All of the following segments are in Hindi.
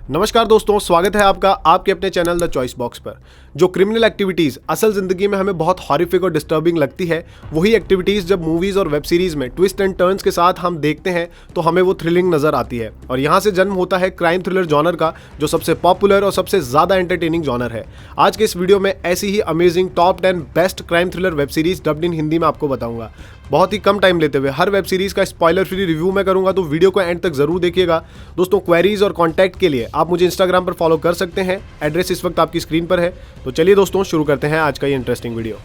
नमस्कार दोस्तों, स्वागत है आपका आपके अपने चैनल द चॉइस बॉक्स पर। जो क्रिमिनल एक्टिविटीज़ असल ज़िंदगी में हमें बहुत हॉरिफिक और डिस्टर्बिंग लगती है, वही एक्टिविटीज़ जब मूवीज़ और वेब सीरीज़ में ट्विस्ट एंड टर्न्स के साथ हम देखते हैं तो हमें वो थ्रिलिंग नज़र आती है। और यहाँ से जन्म होता है क्राइम थ्रिलर जॉनर का, जो सबसे पॉपुलर और सबसे ज़्यादा एंटरटेनिंग जॉनर है। आज के इस वीडियो में ऐसी ही amazing top 10 best crime thriller web series dubbed in Hindi में आपको बताऊंगा। बहुत ही कम टाइम लेते हुए हर वेब सीरीज़ का स्पॉइलर फ्री रिव्यू मैं करूंगा, तो वीडियो को एंड तक जरूर देखिएगा। दोस्तों, क्वेरीज और कॉन्टैक्ट के लिए आप मुझे इंस्टाग्राम पर फॉलो कर सकते हैं। एड्रेस इस वक्त आपकी स्क्रीन पर है। तो चलिए दोस्तों, शुरू करते हैं आज का ये इंटरेस्टिंग वीडियो।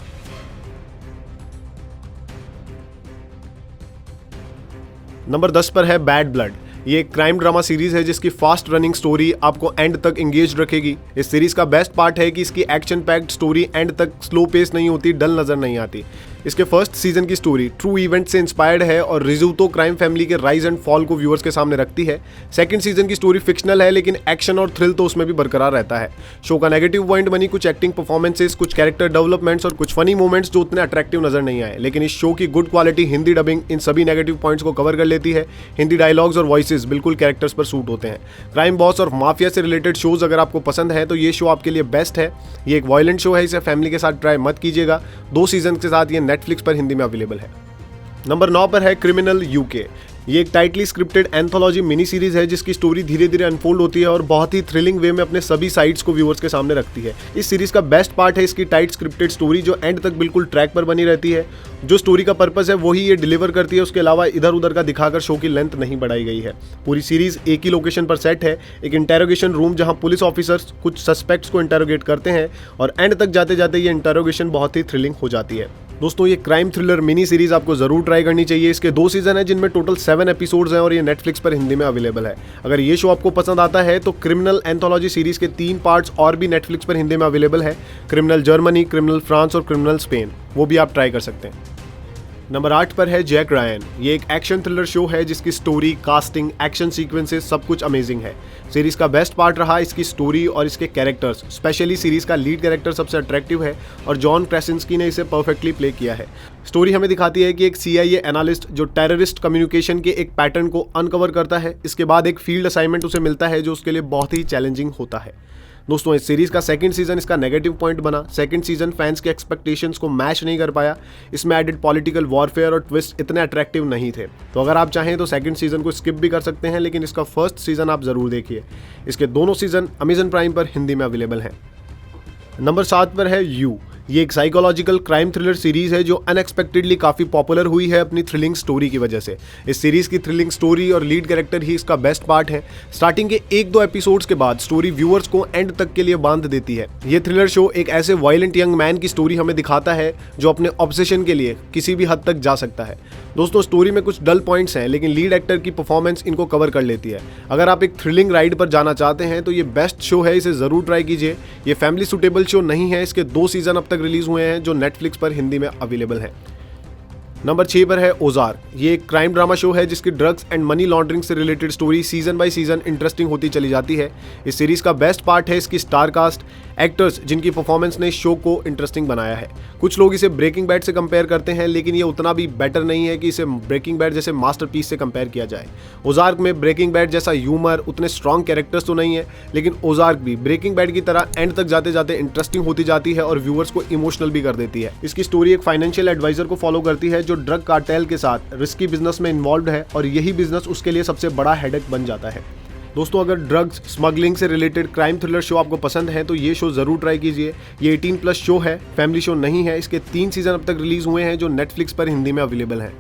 नंबर 10 पर है बैड ब्लड। ये एक क्राइम ड्रामा सीरीज है जिसकी फास्ट रनिंग स्टोरी आपको एंड तक एंगेज रखेगी। इस सीरीज का बेस्ट पार्ट है कि इसकी एक्शन पैक्ड स्टोरी एंड तक स्लो पेस नहीं होती, डल नजर नहीं आती। इसके फर्स्ट सीजन की स्टोरी ट्रू इवेंट से इंस्पायर्ड है और रिजुतो क्राइम फैमिली के राइज एंड फॉल को व्यूअर्स के सामने रखती है। सेकंड सीजन की स्टोरी फिक्शनल है, लेकिन एक्शन और थ्रिल तो उसमें भी बरकरार रहता है। शो का नेगेटिव पॉइंट बनी कुछ एक्टिंग परफॉर्मेंसेस, कुछ कैरेक्टर डेवलपमेंट्स और कुछ फनी मोमेंट्स जो उतने अट्रैक्टिव नजर नहीं आए। लेकिन इस शो की गुड क्वालिटी हिंदी डबिंग इन सभी नेगेटिव पॉइंट्स को कवर कर लेती है। हिंदी डायलॉग्स और वॉइसेस बिल्कुल कैरेक्टर्स पर सूट होते हैं। क्राइम बॉस और माफिया से रिलेटेड शोज अगर आपको पसंद है तो ये शो आपके लिए बेस्ट है। ये एक वायलेंट शो है, इसे फैमिली के साथ ट्राई मत कीजिएगा। 2 सीजन के साथ ये नेटफ्लिक्स पर हिंदी में अवेलेबल है। नंबर 9 पर है क्रिमिनल यूके। ये एक tightly scripted anthology mini series है जिसकी स्टोरी धीरे धीरे अनफोल्ड होती है और बहुत ही थ्रिलिंग वे में अपने सभी साइड्स को व्यूअर्स के सामने रखती है। इस सीरीज का बेस्ट पार्ट है इसकी टाइट स्क्रिप्टेड स्टोरी, जो एंड तक बिल्कुल ट्रैक पर बनी रहती है। जो स्टोरी का पर्पस है वही ये डिलीवर करती है, उसके अलावा इधर उधर का दिखाकर शो की लेंथ नहीं बढ़ाई गई है। पूरी सीरीज एक ही लोकेशन पर सेट है, एक इंटेरोगेशन रूम जहां पुलिस ऑफिसर्स कुछ सस्पेक्ट्स को इंटेरोगेट करते हैं और एंड तक जाते जाते ये इंटेरोगेशन बहुत ही थ्रिलिंग हो जाती है। दोस्तों, ये क्राइम थ्रिलर मिनी सीरीज आपको जरूर ट्राई करनी चाहिए। इसके 2 सीजन हैं जिनमें टोटल 7 एपिसोड्स हैं और ये नेटफ्लिक्स पर हिंदी में अवेलेबल है। अगर ये शो आपको पसंद आता है तो क्रिमिनल एंथोलॉजी सीरीज के 3 पार्ट्स और भी नेटफ्लिक्स पर हिंदी में अवेलेबल है। क्रिमिनल जर्मनी, क्रिमिनल फ्रांस और क्रिमिनल स्पेन, वो भी आप ट्राई कर सकते हैं। नंबर 8 पर है जैक रायन। ये एक एक्शन थ्रिलर शो है जिसकी स्टोरी, कास्टिंग, एक्शन सीक्वेंसेस सब कुछ अमेजिंग है। सीरीज का बेस्ट पार्ट रहा इसकी स्टोरी और इसके कैरेक्टर्स। स्पेशली सीरीज का लीड कैरेक्टर सबसे अट्रैक्टिव है और जॉन क्रेसिंस्की ने इसे परफेक्टली प्ले किया है। स्टोरी हमें दिखाती है कि एक CIA एनालिस्ट जो टेररिस्ट कम्युनिकेशन के एक पैटर्न को अनकवर करता है, इसके बाद एक फील्ड असाइनमेंट उसे मिलता है जो उसके लिए बहुत ही चैलेंजिंग होता है। दोस्तों, इस सीरीज का सेकंड सीजन इसका नेगेटिव पॉइंट बना। सेकंड सीजन फैंस के एक्सपेक्टेशंस को मैच नहीं कर पाया। इसमें एडेड पॉलिटिकल वॉरफेयर और ट्विस्ट इतने अट्रैक्टिव नहीं थे। तो अगर आप चाहें तो सेकंड सीजन को स्किप भी कर सकते हैं, लेकिन इसका फर्स्ट सीजन आप जरूर देखिए। इसके दोनों सीजन अमेजन प्राइम पर हिंदी में अवेलेबल हैं। नंबर 7 पर है यू। ये एक साइकोलॉजिकल क्राइम थ्रिलर सीरीज है जो अनएक्सपेक्टेडली काफ़ी पॉपुलर हुई है अपनी थ्रिलिंग स्टोरी की वजह से। इस सीरीज की थ्रिलिंग स्टोरी और लीड कैरेक्टर ही इसका बेस्ट पार्ट है। स्टार्टिंग के 1-2 एपिसोड्स के बाद स्टोरी व्यूअर्स को एंड तक के लिए बांध देती है। ये थ्रिलर शो एक ऐसे वायलेंट यंग मैन की स्टोरी हमें दिखाता है जो अपने ऑब्सेशन के लिए किसी भी हद तक जा सकता है। दोस्तों, स्टोरी में कुछ डल पॉइंट्स हैं, लेकिन लीड एक्टर की परफॉर्मेंस इनको कवर कर लेती है। अगर आप एक थ्रिलिंग राइड पर जाना चाहते हैं तो ये बेस्ट शो है, इसे जरूर ट्राई कीजिए। ये फैमिली सुटेबल शो नहीं है। इसके 2 सीजन अब तक रिलीज हुए हैं जो नेटफ्लिक्स पर हिंदी में अवेलेबल है। नंबर 6 पर है ओजार्क। ये एक क्राइम ड्रामा शो है जिसकी ड्रग्स एंड मनी लॉन्ड्रिंग से related story season by season interesting होती चली जाती है। इस सीरीज का बेस्ट पार्ट है इसकी स्टार कास्ट, एक्टर्स जिनकी परफॉर्मेंस ने इस शो को इंटरेस्टिंग बनाया है। कुछ लोग इसे ब्रेकिंग बैड से कंपेयर करते हैं, लेकिन ये उतना भी बेटर नहीं है कि इसे ब्रेकिंग बैड जैसे मास्टरपीस से कंपेयर किया जाए। ओजार्क में ब्रेकिंग बैड जैसा ह्यूमर, उतने स्ट्रॉन्ग कैरेक्टर्स तो नहीं है, लेकिन ओजार्क भी ब्रेकिंग बैड की तरह एंड तक जाते जाते इंटरेस्टिंग होती जाती है और व्यूअर्स को इमोशनल भी कर देती है। इसकी स्टोरी एक फाइनेंशियल एडवाइजर को फॉलो करती है जो ड्रग कार्टेल के साथ रिस्की बिजनेस में इन्वॉल्व है और यही बिजनेस उसके लिए सबसे बड़ा हेडेक बन जाता है। दोस्तों, अगर ड्रग्स स्मगलिंग से रिलेटेड क्राइम थ्रिलर शो आपको पसंद है तो ये शो जरूर ट्राई कीजिए। ये 18+ शो है, फैमिली शो नहीं है। इसके 3 सीजन अब तक रिलीज हुए हैं जो नेटफ्लिक्स पर हिंदी में अवेलेबल है।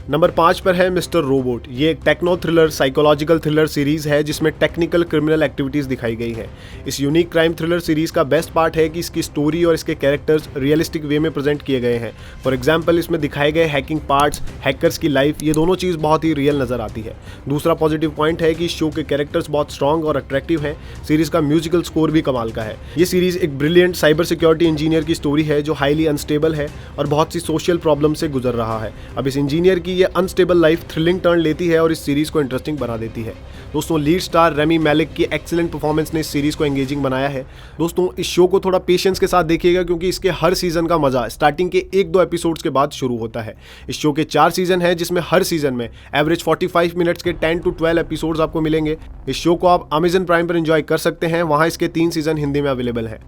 नंबर 5 पर है मिस्टर रोबोट। ये एक techno thriller psychological thriller series है जिसमें टेक्निकल क्रिमिनल एक्टिविटीज दिखाई गई है। इस यूनिक क्राइम थ्रिलर सीरीज का बेस्ट पार्ट है कि इसकी स्टोरी और इसके कैरेक्टर्स रियलिस्टिक वे में प्रेजेंट किए गए हैं। फॉर एग्जांपल, इसमें दिखाए गए हैकिंग पार्ट्स, हैकर्स की लाइफ, ये दोनों चीज़ बहुत ही रियल नजर आती है। दूसरा पॉजिटिव पॉइंट है कि इस शो के कैरेक्टर्स बहुत स्ट्रॉन्ग और अट्रैक्टिव हैं। सीरीज का म्यूजिकल स्कोर भी कमाल का है। ये सीरीज एक ब्रिलियंट साइबर सिक्योरिटी इंजीनियर की स्टोरी है जो हाईली अनस्टेबल है और बहुत सी सोशल प्रॉब्लम से गुजर रहा है। अब इस इंजीनियर की ये अनस्टेबल लाइफ थ्रिलिंग टर्न लेती है और इस सीरीज को इंटरेस्टिंग बना देती है। दोस्तों लीड स्टार रेमी मैलिक की एक्सीलेंट परफॉर्मेंस ने इस सीरीज को एंगेजिंग बनाया है। दोस्तों इस शो को थोड़ा पेशेंस के साथ देखिएगा क्योंकि इसके हर सीजन का मजा स्टार्टिंग के 1-2 एपिसोड्स के बाद शुरू होता है। इस शो के 4 सीजन हैं जिसमें हर सीजन में एवरेज 45 मिनट्स के 10 to 12 एपिसोड्स आपको मिलेंगे। इस शो को आप Amazon प्राइम पर एंजॉय कर सकते हैं, वहां इसके 3 सीजन हिंदी में अवेलेबल है।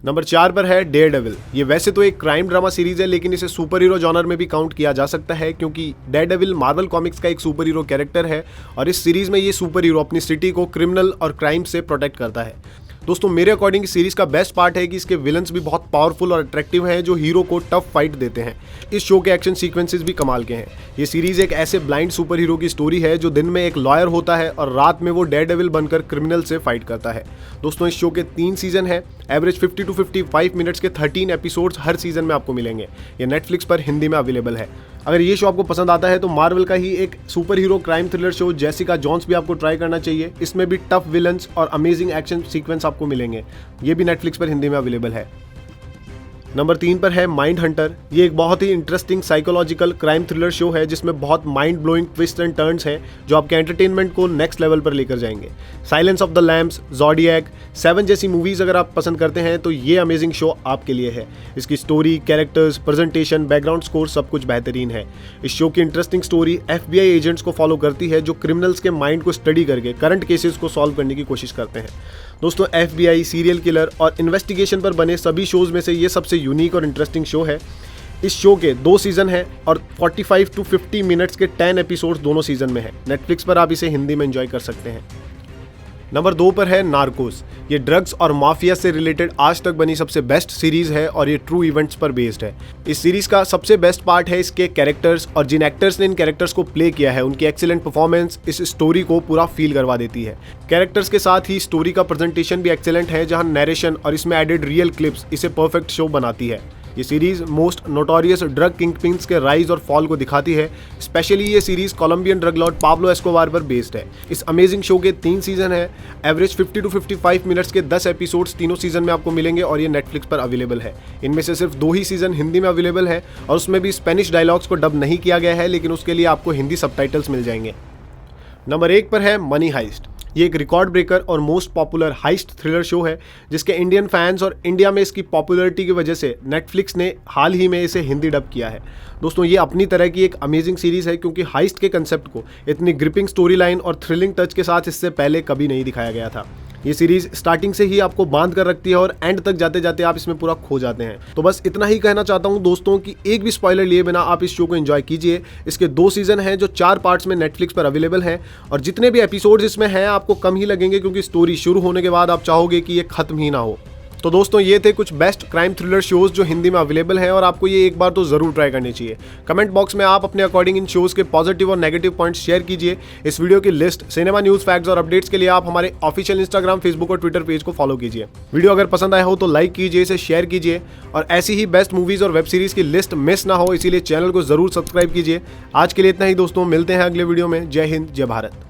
नंबर 4 पर है डेयरडेविल। ये वैसे तो एक क्राइम ड्रामा सीरीज है लेकिन इसे सुपर हीरो जॉनर में भी काउंट किया जा सकता है क्योंकि डेयरडेविल मार्वल कॉमिक्स का एक सुपर हीरो कैरेक्टर है और इस सीरीज में ये सुपर हीरो अपनी सिटी को क्रिमिनल और क्राइम से प्रोटेक्ट करता है। दोस्तों मेरे अकॉर्डिंग सीरीज का बेस्ट पार्ट है कि इसके विलन्स भी बहुत पावरफुल और अट्रैक्टिव हैं जो हीरो को टफ फाइट देते हैं। इस शो के एक्शन सीक्वेंसेस भी कमाल के हैं। ये सीरीज एक ऐसे ब्लाइंड सुपर हीरो की स्टोरी है जो दिन में एक लॉयर होता है और रात में वो डेयरडेविल बनकर क्रिमिनल से फाइट करता है। दोस्तों इस शो के 3 सीजन है, एवरेज 50 to 55 मिनट्स के 13 एपिसोड्स हर सीजन में आपको मिलेंगे। ये नेटफ्लिक्स पर हिंदी में अवेलेबल है। अगर ये शो आपको पसंद आता है तो मार्वल का ही एक super hero crime thriller show Jessica Jones भी आपको ट्राई करना चाहिए। इसमें भी टफ विलन्स और अमेजिंग एक्शन सीक्वेंस आपको मिलेंगे। ये भी नेटफ्लिक्स पर हिंदी में अवेलेबल है। नंबर 3 पर है माइंड हंटर। ये एक बहुत ही interesting psychological crime thriller show है जिसमें बहुत mind blowing twist and turns हैं जो आपके एंटरटेनमेंट को नेक्स्ट लेवल पर लेकर जाएंगे। Silence of the lamps, zodiac, 7 जैसी मूवीज अगर आप पसंद करते हैं तो ये अमेजिंग शो आपके लिए है। इसकी story, characters, presentation, background score सब कुछ बेहतरीन है। इस शो की इंटरेस्टिंग स्टोरी FBI एजेंट्स को फॉलो करती है जो क्रिमिनल्स के माइंड को स्टडी करके करंट केसेस को सॉल्व करने की कोशिश करते हैं। दोस्तों FBI, सीरियल किलर और इन्वेस्टिगेशन पर बने सभी शोज में से ये सबसे यूनिक और इंटरेस्टिंग शो है। इस शो के 2 सीजन हैं और 45 to 50 मिनट्स के 10 एपिसोड्स दोनों सीजन में है। नेटफ्लिक्स पर आप इसे हिंदी में एंजॉय कर सकते हैं। नंबर 2 पर है नार्कोस। ये ड्रग्स और माफिया से रिलेटेड आज तक बनी सबसे बेस्ट सीरीज है और ये ट्रू इवेंट्स पर बेस्ड है। इस सीरीज का सबसे बेस्ट पार्ट है इसके कैरेक्टर्स और जिन एक्टर्स ने इन कैरेक्टर्स को प्ले किया है उनकी एक्सीलेंट परफॉर्मेंस इस स्टोरी को पूरा फील करवा देती है। कैरेक्टर्स के साथ ही स्टोरी का प्रेजेंटेशन भी एक्सीलेंट है जहां नैरेशन और इसमें एडेड रियल क्लिप्स इसे परफेक्ट शो बनाती है। ये series most notorious drug kingpins के राइज और फॉल को दिखाती है। स्पेशली ये series Colombian drug lord Pablo Escobar पर बेस्ड है। इस अमेजिंग शो के 3 सीजन है, एवरेज 50 to 55 मिनट्स के 10 एपिसोड्स तीनों सीजन में आपको मिलेंगे और ये नेटफ्लिक्स पर अवेलेबल है। इनमें से सिर्फ 2 ही सीजन हिंदी में अवेलेबल है और उसमें भी स्पेनिश डायलॉग्स को डब नहीं किया गया है लेकिन उसके लिए आपको हिंदी सबटाइटल्स मिल जाएंगे। नंबर 1 पर है मनी हाइस्ट। ये एक रिकॉर्ड ब्रेकर और most popular heist thriller show है जिसके इंडियन फैंस और इंडिया में इसकी पॉपुलैरिटी की वजह से नेटफ्लिक्स ने हाल ही में इसे हिंदी डब किया है। दोस्तों ये अपनी तरह की एक अमेजिंग सीरीज है क्योंकि हाइस्ट के कंसेप्ट को इतनी ग्रिपिंग स्टोरी लाइन और थ्रिलिंग टच के साथ इससे पहले कभी नहीं दिखाया गया था। ये सीरीज स्टार्टिंग से ही आपको बांध कर रखती है और एंड तक जाते जाते आप इसमें पूरा खो जाते हैं। तो बस इतना ही कहना चाहता हूँ दोस्तों कि एक भी स्पॉइलर लिए बिना आप इस शो को एंजॉय कीजिए। इसके 2 सीजन हैं जो 4 पार्ट्स में नेटफ्लिक्स पर अवेलेबल हैं और जितने भी एपिसोड्स इसमें हैं आपको कम ही लगेंगे क्योंकि स्टोरी शुरू होने के बाद आप चाहोगे कि ये खत्म ही ना हो। तो दोस्तों ये थे कुछ बेस्ट क्राइम थ्रिलर शोज जो हिंदी में अवेलेबल हैं और आपको ये एक बार तो जरूर ट्राई करनी चाहिए। कमेंट बॉक्स में आप अपने अकॉर्डिंग इन शोज के पॉजिटिव और नेगेटिव पॉइंट्स शेयर कीजिए। इस वीडियो की लिस्ट, सिनेमा न्यूज, फैक्ट्स और अपडेट्स के लिए आप हमारे ऑफिशियल इंस्टाग्राम, फेसबुक और ट्विटर पेज को फॉलो कीजिए। वीडियो अगर पसंद आया हो तो लाइक कीजिए, इसे शेयर कीजिए और ऐसी ही बेस्ट मूवीज और वेब सीरीज की लिस्ट मिस ना हो इसीलिए चैनल को जरूर सब्सक्राइब कीजिए। आज के लिए इतना ही दोस्तों, मिलते हैं अगले वीडियो में। जय हिंद, जय भारत।